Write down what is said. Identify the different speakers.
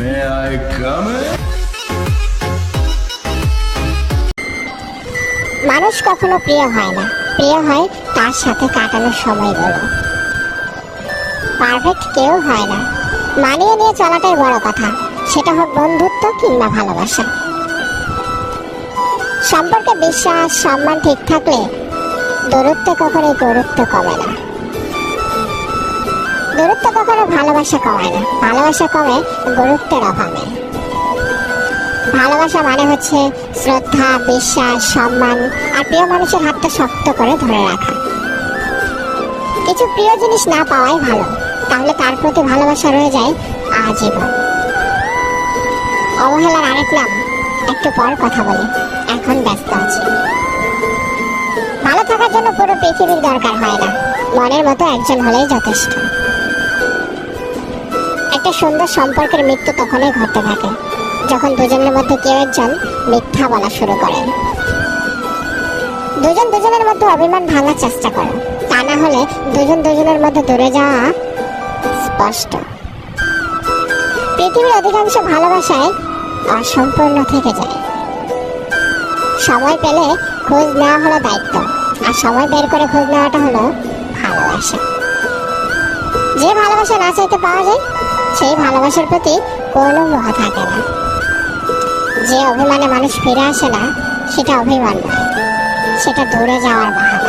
Speaker 1: May I come in?
Speaker 2: মানুষ কখনো প্রিয় হয় না, প্রিয় হয় তার সাথে কাটানোর সময়গুলো। পারফেক্ট কেউ হয় না, মানিয়ে নিয়ে চলাটাই বড় কথা, সেটা হোক বন্ধুত্ব কিংবা ভালোবাসা। সম্পর্কে বিশ্বাস সম্মান ঠিক থাকলে দূরত্বে কখনোই গুরুত্ব কমে না। দূরত্ব কখনো ভালোবাসা কমায় না, ভালোবাসা কমে গুরুত্বের অভাবে। ভালোবাসা মানে হচ্ছে শ্রদ্ধা, বিশ্বাস, সম্মান আর প্রিয় মানুষের হাতটা শক্ত করে ধরে রাখা। কিছু প্রিয় জিনিস না পাওয়াই ভালো, তাহলে তার প্রতি ভালোবাসা রয়ে যায় আজীবন। অবহেলার আরেক নাম, একটু পর কথা বলি, এখন ব্যস্ত আছি। ভালো থাকার জন্য পুরো পৃথিবীর দরকার হয় না, মনের মতো একজন হলেই যথেষ্ট। একটা সুন্দর সম্পর্কের মৃত্যু তখনই ঘটতে থাকে যখন দুজনের মধ্যে কেউ একজন মিথ্যা বলা শুরু করে। দুজন দুজনের মধ্যে অভিমান ভাঙার চেষ্টা করে, তা না হলে দুজন দুজনের মধ্যে দূরে যাওয়া স্পষ্ট। পৃথিবীর অধিকাংশ ভালোবাসায় অসম্পূর্ণ থেকে যায়। সময় পেলে খোঁজ নেওয়া হলো দায়িত্ব, আর সময় বের করে খোঁজ নেওয়াটা হলো ভালোবাসা। যে ভালোবাসা না চাইতে পাওয়া যায়, সেই ভালোবাসার প্রতি কোনো মোহ থাকে না। যে অভিমানে মানুষ ফিরে আসে না, সেটা অভিমান নয়, সেটা দূরে যাওয়ার বাহানা।